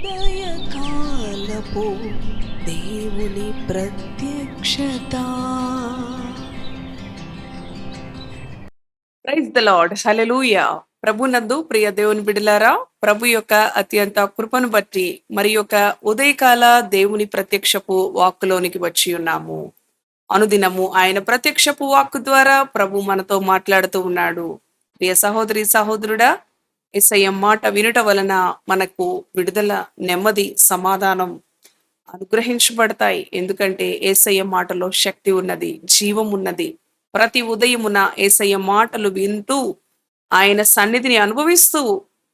ఉదయకాలపు దేవుని ప్రత్యక్షత. Praise the lord. హల్లెలూయా. ప్రభునందు ప్రియ దేవుని బిడలారా, ప్రభు యొక్క అత్యంత కృపను బట్టి మరి యొక్క ఉదయకాల దేవుని ప్రత్యక్షపు వాక్కులోనికి వచ్చి ఉన్నాము. అనుదినము ఆయన ప్రత్యక్షపు వాక్కు ద్వారా ప్రభు మనతో మాట్లాడుతూ ఉన్నాడు. ప్రియ సహోదరి సహోదరుడా, యేసయ్య మాట వినుట వలన మనకు విడుదల, నెమ్మది, సమాధానం అనుగ్రహించబడతాయి. ఎందుకంటే యేసయ్య మాటలో శక్తి ఉన్నది, జీవం ఉన్నది. ప్రతి ఉదయమున యేసయ్య మాటలు వింటూ ఆయన సన్నిధిని అనుభవిస్తూ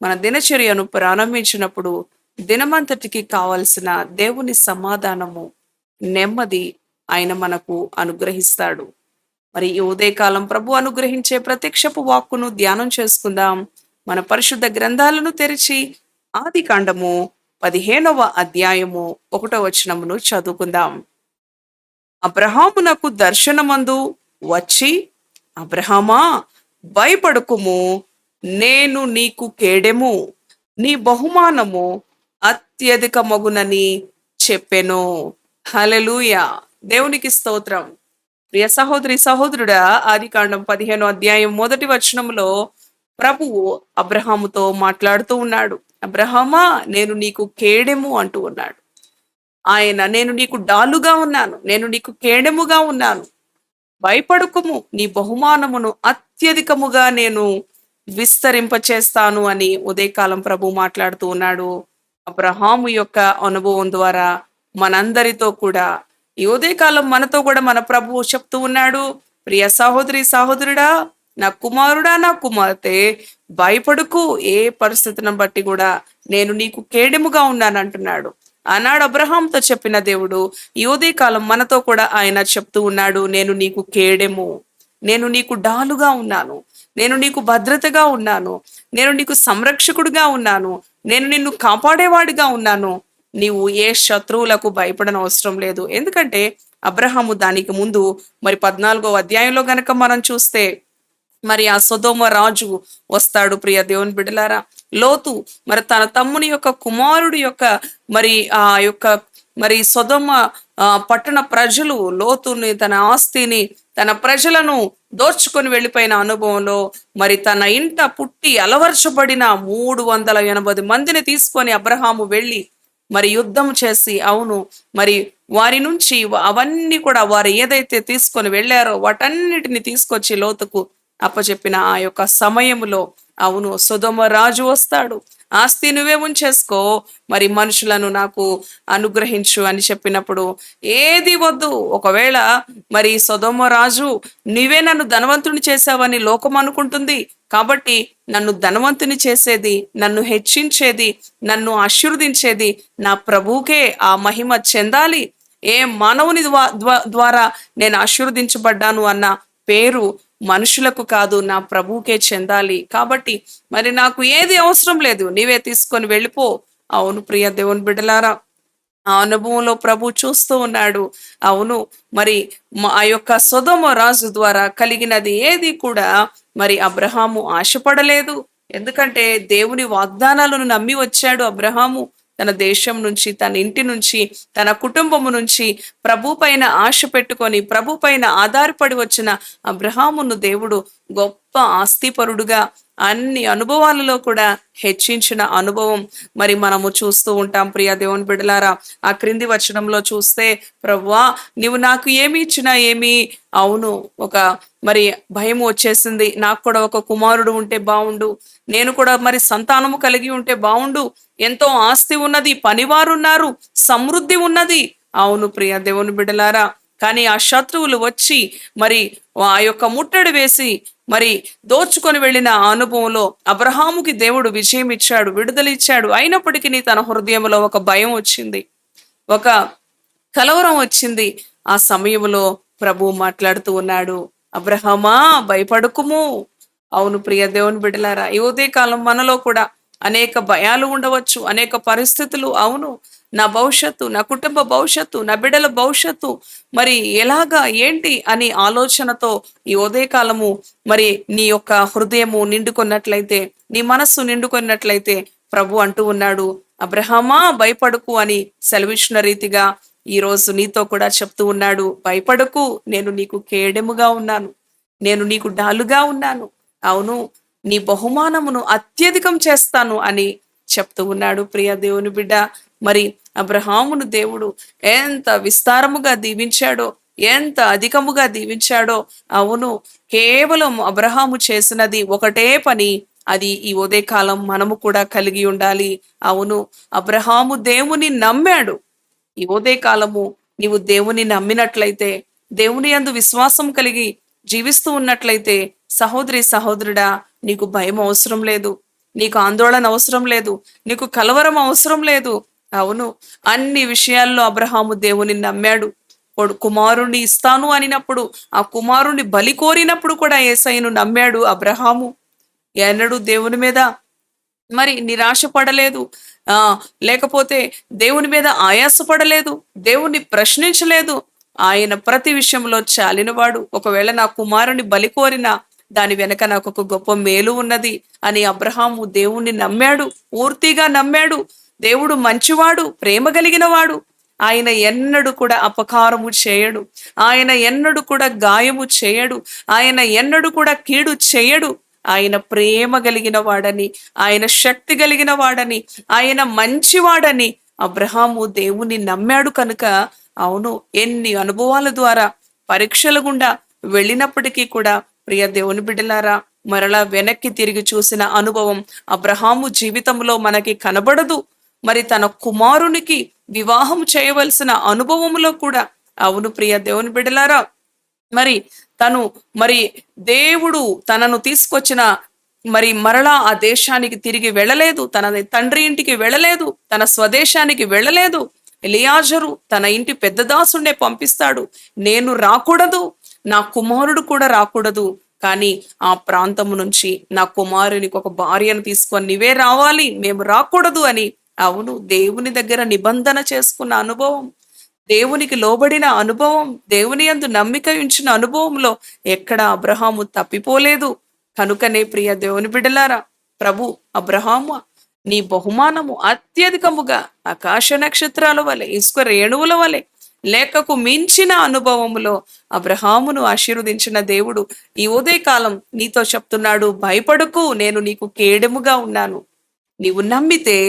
మన దినచర్యను ప్రారంభించినప్పుడు దినమంతటికి కావలసిన దేవుని సమాధానము, నెమ్మది ఆయన మనకు అనుగ్రహిస్తాడు. మరి ఈ ఉదయకాలం ప్రభు అనుగ్రహించే ప్రత్యక్షపు వాక్కును ధ్యానం చేసుకుందాం. మన పరిశుద్ధ గ్రంథాలను తెరిచి ఆది కాండము 15వ అధ్యాయము 1వ వచనమును చదువుకుందాం. అబ్రహామునకు దర్శనమందు వచ్చి, అబ్రహామా, భయపడకుము, నేను నీకు కేడెము, నీ బహుమానము అత్యధికమగునని చెప్పెను. హల్లెలూయా. దేవునికి స్తోత్రం. ప్రియ సహోదరి సహోదరుడా, ఆది కాండం 15వ అధ్యాయం 1వ వచనంలో ప్రభువు అబ్రహాముతో మాట్లాడుతూ ఉన్నాడు. అబ్రహామా, నేను నీకు కేడెము అంటూ ఉన్నాడు. ఆయన, నేను నీకు డాలుగా ఉన్నాను, నేను నీకు కేడెముగా ఉన్నాను, భయపడకుము, నీ బహుమానమును అత్యధికముగా నేను విస్తరింపచేస్తాను అని ఉదయకాలం ప్రభు మాట్లాడుతూ ఉన్నాడు. అబ్రహాము యొక్క అనుభవం ద్వారా మనందరితో కూడా ఈ ఉదయకాలం మనతో కూడా మన ప్రభువు చెప్తూ ఉన్నాడు. ప్రియ సహోదరి సహోదరుడా, నా కుమారుడా, నా కుమార్తె, భయపడుకు, ఏ పరిస్థితిని బట్టి కూడా నేను నీకు కేడెముగా ఉన్నాను అంటున్నాడు. ఆనాడు అబ్రహాంతో చెప్పిన దేవుడు ఈ ఉదయకాలం మనతో కూడా ఆయన చెప్తూ ఉన్నాడు. నేను నీకు కేడెము, నేను నీకు డాలుగా ఉన్నాను, నేను నీకు భద్రతగా ఉన్నాను, నేను నీకు సంరక్షకుడిగా ఉన్నాను, నేను నిన్ను కాపాడేవాడిగా ఉన్నాను. నీవు ఏ శత్రువులకు భయపడని అవసరం లేదు. ఎందుకంటే అబ్రహాము దానికి ముందు మరి 14వ అధ్యాయంలో గనక మనం చూస్తే మరి ఆ సొదొమ రాజు వస్తాడు. ప్రియ దేవుని బిడ్డలారా, లోతు మరి తన తమ్ముని యొక్క కుమారుడి యొక్క మరి ఆ యొక్క మరి సొదొమ పట్టణ ప్రజలు లోతుని, తన ఆస్తిని, తన ప్రజలను దోచుకొని వెళ్ళిపోయిన అనుభవంలో మరి తన ఇంట పుట్టి అలవర్చబడిన 380 మందిని తీసుకొని అబ్రహాము వెళ్ళి మరి యుద్ధం చేసి, అవును, మరి వారి నుంచి అవన్నీ కూడా వారు ఏదైతే తీసుకొని వెళ్ళారో వాటన్నిటిని తీసుకొచ్చి లోతుకు అప్పచెప్పిన ఆ యొక్క సమయంలో, అవును, సొదొమ రాజు వస్తాడు. ఆస్తి నువ్వే ఉంచేసుకో, మరి మనుషులను నాకు అనుగ్రహించు అని చెప్పినప్పుడు ఏది వద్దు. ఒకవేళ మరి సొదొమ రాజు, నీవే నన్ను ధనవంతుని చేశావని లోకం అనుకుంటుంది, కాబట్టి నన్ను ధనవంతుని చేసేది, నన్ను హెచ్చించేది, నన్ను ఆశీర్వదించేది నా ప్రభువుకే ఆ మహిమ చెందాలి. ఏ మానవుని ద్వారా నేను ఆశీర్వదించబడ్డాను అన్న పేరు మనుషులకు కాదు, నా ప్రభువుకే చెందాలి. కాబట్టి మరి నాకు ఏది అవసరం లేదు, నీవే తీసుకొని వెళ్ళిపో. అవును ప్రియ దేవుని బిడ్డలారా, ఆ అనుభవంలో ప్రభు చూస్తూ ఉన్నాడు. అవును, మరి ఆ యొక్క సొదొమ రాజు ద్వారా కలిగినది ఏది కూడా మరి అబ్రహాము ఆశపడలేదు. ఎందుకంటే దేవుని వాగ్దానాలను నమ్మి వచ్చాడు అబ్రహాము. తన దేశం నుంచి, తన ఇంటి నుంచి, తన కుటుంబము నుంచి ప్రభు పైన ఆశ పెట్టుకొని ప్రభు పైన ఆధారపడి వచ్చిన అబ్రహామును దేవుడు గొప్ప ఆస్తిపరుడుగా అన్ని అనుభవాలలో కూడా హెచ్చించిన అనుభవం మరి మనము చూస్తూ ఉంటాం. ప్రియ దేవుని బిడ్డలారా, ఆ క్రింది వచనంలో చూస్తే, ప్రభువా, నీవు నాకు ఏమి ఇచ్చినా ఏమి, అవును, ఒక మరి భయం వచ్చేసింది. నాకు కూడా ఒక కుమారుడు ఉంటే బావుండు, నేను కూడా మరి సంతానము కలిగి ఉంటే బావుండు, ఎంతో ఆస్తి ఉన్నది, పనివారున్నారు, సమృద్ధి ఉన్నది. అవును ప్రియ దేవుని బిడ్డలారా, కానీ ఆ శత్రువులు వచ్చి మరి ఆ యొక్క ముట్టడి వేసి మరి దోచుకొని వెళ్ళిన ఆ అనుభవంలో అబ్రహాముకి దేవుడు విజయం ఇచ్చాడు, విడుదల ఇచ్చాడు. అయినప్పటికీ తన హృదయంలో ఒక భయం వచ్చింది, ఒక కలవరం వచ్చింది. ఆ సమయంలో ప్రభు మాట్లాడుతూ ఉన్నాడు, అబ్రహామా, భయపడకుము. అవును ప్రియ దేవుని బిడ్డలారా, ఈ ఉదయ కాలం మనలో కూడా అనేక భయాలు ఉండవచ్చు, అనేక పరిస్థితులు. అవును, నా భవిష్యత్తు, నా కుటుంబ భవిష్యత్తు, నా బిడ్డల భవిష్యత్తు మరి ఎలాగా, ఏంటి అని ఆలోచనతో ఈ ఉదయకాలము మరి నీ యొక్క హృదయము నిండుకున్నట్లయితే, నీ మనస్సు నిండుకున్నట్లయితే ప్రభు అంటూ ఉన్నాడు, అబ్రహామా భయపడకు అని సెలవిచ్చిన రీతిగా ఈ రోజు నీతో కూడా చెప్తూ ఉన్నాడు. భయపడకు, నేను నీకు కేడెముగా ఉన్నాను, నేను నీకు డాలుగా ఉన్నాను. అవును, నీ బహుమానమును అత్యధికం చేస్తాను అని చెప్తూ ఉన్నాడు. ప్రియ దేవుని బిడ్డ, మరి అబ్రహామును దేవుడు ఎంత విస్తారముగా దీవించాడో, ఎంత అధికముగా దీవించాడో. అవును, కేవలం అబ్రహాము చేసినది ఒకటే పని, అది ఈ ఉదయకాలం మనము కూడా కలిగి ఉండాలి. అవును, అబ్రహాము దేవుని నమ్మాడు. ఈ ఉదయకాలము నీవు దేవుని నమ్మినట్లయితే, దేవుని యందు విశ్వాసం కలిగి జీవిస్తూ ఉన్నట్లయితే, సహోదరి సహోదరుడా, నీకు భయం అవసరం లేదు, నీకు ఆందోళన అవసరం లేదు, నీకు కలవరం అవసరం లేదు. అవును, అన్ని విషయాల్లో అబ్రహాము దేవుని నమ్మాడు. కుమారుణ్ణి ఇస్తాను అనినప్పుడు, ఆ కుమారుణ్ణి బలి కోరినప్పుడు కూడా యేసయ్యను నమ్మాడు అబ్రహాము. ఎన్నడూ దేవుని మీద మరి నిరాశ పడలేదు. ఆ లేకపోతే దేవుని మీద ఆయాసపడలేదు, దేవుణ్ణి ప్రశ్నించలేదు. ఆయన ప్రతి విషయంలో చాలినవాడు. ఒకవేళ నా కుమారుని బలి కోరినా దాని వెనక నాకు ఒక గొప్ప మేలు ఉన్నది అని అబ్రహాము దేవుణ్ణి నమ్మాడు, పూర్తిగా నమ్మాడు. దేవుడు మంచివాడు, ప్రేమ కలిగిన వాడు. ఆయన ఎన్నడూ కూడా అపకారము చేయడు, ఆయన ఎన్నడూ కూడా గాయము చేయడు, ఆయన ఎన్నడూ కూడా కీడు చేయడు. ఆయన ప్రేమ కలిగిన వాడని, ఆయన శక్తి కలిగిన వాడని, ఆయన మంచివాడని అబ్రహాము దేవుని నమ్మాడు కనుక, అవును, ఎన్ని అనుభవాల ద్వారా పరీక్షల గుండా వెళ్ళినప్పటికీ కూడా ప్రియ దేవుని బిడ్డలారా, మరలా వెనక్కి తిరిగి చూసిన అనుభవం అబ్రహాము జీవితంలో మనకి కనబడదు. మరి తన కుమారునికి వివాహం చేయవలసిన అనుభవంలో కూడా, అవును ప్రియ దేవుని బిడ్డలారా, మరి తను మరి దేవుడు తనను తీసుకొచ్చిన మరి మరలా ఆ దేశానికి తిరిగి వెళ్ళలేదు, తన తండ్రి ఇంటికి వెళ్ళలేదు, తన స్వదేశానికి వెళ్ళలేదు. ఎలియాజరు తన ఇంటి పెద్ద దాసుండే పంపిస్తాడు. నేను రాకూడదు, నా కుమారుడు కూడా రాకూడదు, కానీ ఆ ప్రాంతము నుంచి నా కుమారునికి ఒక భార్యను తీసుకొని నీవే రావాలి, మేము రాకూడదు అని, అవును, దేవుని దగ్గర నిబంధన చేసుకున్న అనుభవం, దేవునికి లోబడిన అనుభవం, దేవుని యందు నమ్మిక ఉంచిన అనుభవంలో ఎక్కడ అబ్రహాము తప్పిపోలేదు. కనుకనే ప్రియ దేవుని బిడ్డలారా, ప్రభు అబ్రహాము నీ బహుమానము అత్యధికముగా ఆకాశ నక్షత్రాల వలె, ఇసుక రేణువుల వలె, లేఖకు మించిన అనుభవములో అబ్రహామును ఆశీర్వదించిన దేవుడు ఈ ఉదయకాలం నీతో చెప్తున్నాడు, భయపడకు, నేను నీకు కేడెముగా ఉన్నాను. నీవు నమ్మితే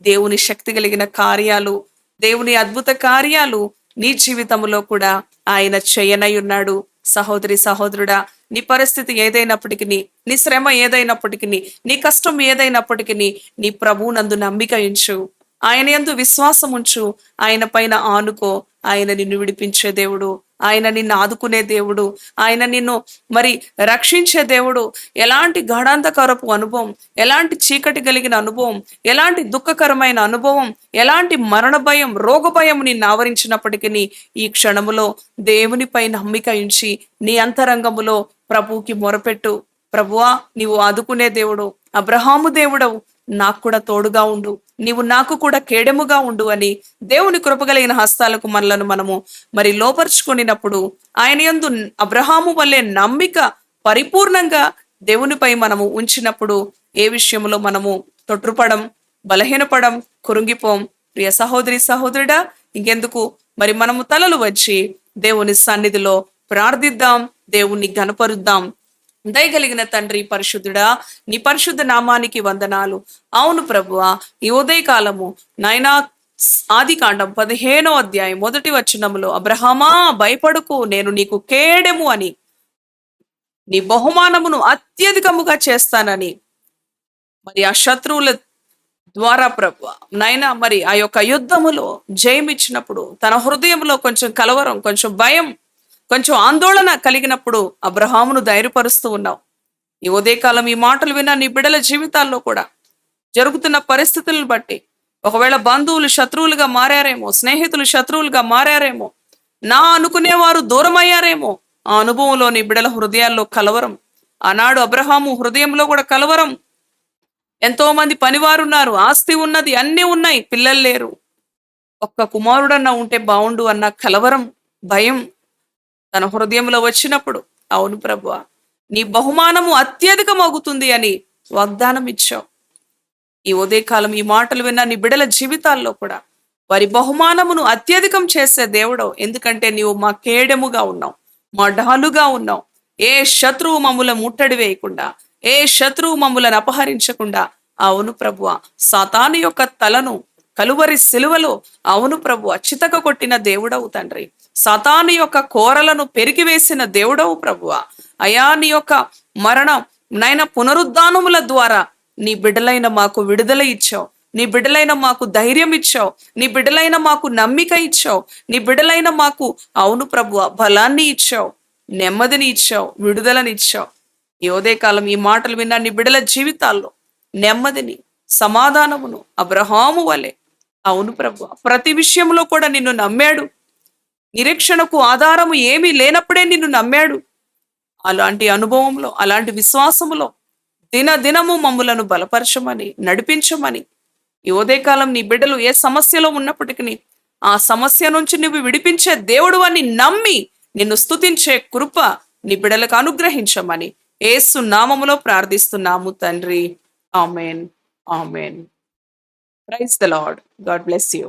దేవుని శక్తి కలిగిన కార్యాలు, దేవుని అద్భుత కార్యాలు నీ జీవితంలో కూడా ఆయన చేయనై ఉన్నాడు. సహోదరి సహోదరుడా, నీ పరిస్థితి ఏదైనప్పటికీ, నీ శ్రమ ఏదైనప్పటికీ, నీ కష్టం ఏదైనప్పటికీ, నీ ప్రభువునందు నమ్మిక ఉంచు, ఆయన యందు విశ్వాసం ఉంచు, ఆయన పైన ఆనుకో. ఆయన నిన్ను విడిపించే దేవుడు, ఆయన నిన్ను ఆదుకునే దేవుడు, ఆయన నిన్ను మరి రక్షించే దేవుడు. ఎలాంటి గాఢాంధకరపు అనుభవం, ఎలాంటి చీకటి కలిగిన అనుభవం, ఎలాంటి దుఃఖకరమైన అనుభవం, ఎలాంటి మరణ భయం, రోగ భయం నిన్ను ఆవరించినప్పటికీ ఈ క్షణములో దేవునిపై నమ్మిక ఉంచి నీ అంతరంగములో ప్రభువుకి మొరపెట్టు. ప్రభువా, నీవు ఆదుకునే దేవుడు, అబ్రహాము దేవుడవు, నాకు కూడా తోడుగా ఉండు, నీవు నాకు కూడా కేడెముగా ఉండు అని దేవుని కృపగలిగిన హస్తాలకు మనము మరి లోపరుచుకున్నప్పుడు, ఆయన యందు అబ్రహాము వల్లే నమ్మిక పరిపూర్ణంగా దేవునిపై మనము ఉంచినప్పుడు ఏ విషయంలో మనము తొట్రుపడం, బలహీనపడం, కురుంగిపోం. ప్రియ సహోదరి సహోదరుడా, ఇంకెందుకు మరి మనము తలలు వచ్చి దేవుని సన్నిధిలో ప్రార్థిద్దాం, దేవుణ్ణి గణపరుద్దాం. దయగలిగిన తండ్రి పరిశుద్ధుడా, నీ పరిశుద్ధ నామానికి వందనాలు. అవును ప్రభువా, ఈ ఉదయకాలము నాయనా, ఆది కాండం 15వ అధ్యాయం 1వ వచనములో అబ్రహామా భయపడకు, నేను నీకు కేడెము అని, నీ బహుమానమును అత్యధికముగా చేస్తానని, మరి ఆ శత్రువుల ద్వారా ప్రభు నాయనా, మరి ఆ యొక్క యుద్ధములో జయమిచ్చినప్పుడు తన హృదయంలో కొంచెం కలవరం, కొంచెం భయం, కొంచెం ఆందోళన కలిగినప్పుడు అబ్రహామును ధైర్యపరుస్తూ ఉన్నావు. ఈ ఉదయకాలం ఈ మాటలు విన్న నీ బిడ్డల జీవితాల్లో కూడా జరుగుతున్న పరిస్థితులను బట్టి, ఒకవేళ బంధువులు శత్రువులుగా మారారేమో, స్నేహితులు శత్రువులుగా మారారేమో, నా అనుకునేవారు దూరం అయ్యారేమో, ఆ అనుభవంలో నీ బిడ్డల హృదయాల్లో కలవరం. ఆనాడు అబ్రహాము హృదయంలో కూడా కలవరం. ఎంతో మంది పనివారున్నారు, ఆస్తి ఉన్నది, అన్నీ ఉన్నాయి, పిల్లలు లేరు, ఒక్క కుమారుడన్నా ఉంటే బావుండు అన్న కలవరం, భయం తన హృదయంలో వచ్చినప్పుడు, అవును ప్రభువా, నీ బహుమానము అత్యధికమవుతుంది అని వాగ్దానం ఇచ్చావు. ఈ ఉదయకాలం ఈ మాటలు విన్న నీ బిడల జీవితాల్లో కూడా వారి బహుమానమును అత్యధికం చేసే దేవుడవు. ఎందుకంటే నీవు మా కేడెముగా ఉన్నావు, మా డాలుగా ఉన్నావు. ఏ శత్రువు మమ్ములను ముట్టడి వేయకుండా, ఏ శత్రువు మమ్ములను అపహరించకుండా, అవును ప్రభువ, సాతాను యొక్క తలను కలువరి సిలువలో, అవును ప్రభువ, చితక కొట్టిన దేవుడవు తండ్రి. సాతాను యొక్క కోరలను పెరిగివేసిన దేవుడవు ప్రభువ. అయా నీ యొక్క మరణం నైన పునరుద్ధానముల ద్వారా నీ బిడ్డలైన మాకు విడుదల ఇచ్చావు, నీ బిడ్డలైన మాకు ధైర్యం ఇచ్చావు, నీ బిడ్డలైన మాకు నమ్మిక ఇచ్చావు, నీ బిడ్డలైన మాకు అవును ప్రభువ బలాన్ని ఇచ్చావు, నెమ్మదిని ఇచ్చావు, విడుదలని ఇచ్చావు. ఈ ఉదయకాలం ఈ మాటలు విన్న నీ బిడ్డల జీవితాల్లో నెమ్మదిని, సమాధానమును అబ్రహాము వలె, అవును ప్రభువ, ప్రతి విషయంలో కూడా నిన్ను నమ్మాడు. నిరీక్షణకు ఆధారము ఏమీ లేనప్పుడే నిన్ను నమ్మాడు. అలాంటి అనుభవంలో, అలాంటి విశ్వాసములో దినదినము మమ్ములను బలపరచమని, నడిపించమని, ఈ ఉదయకాలం నీ బిడ్డలు ఏ సమస్యలో ఉన్నప్పటికీ ఆ సమస్య నుంచి నువ్వు విడిపించే దేవుడు అని నమ్మి నిన్ను స్తుతించే కృప నీ బిడ్డలకు అనుగ్రహించమని యేసు నామములో ప్రార్థిస్తున్నాము తండ్రి. Amen. Amen. Praise the Lord. God bless you.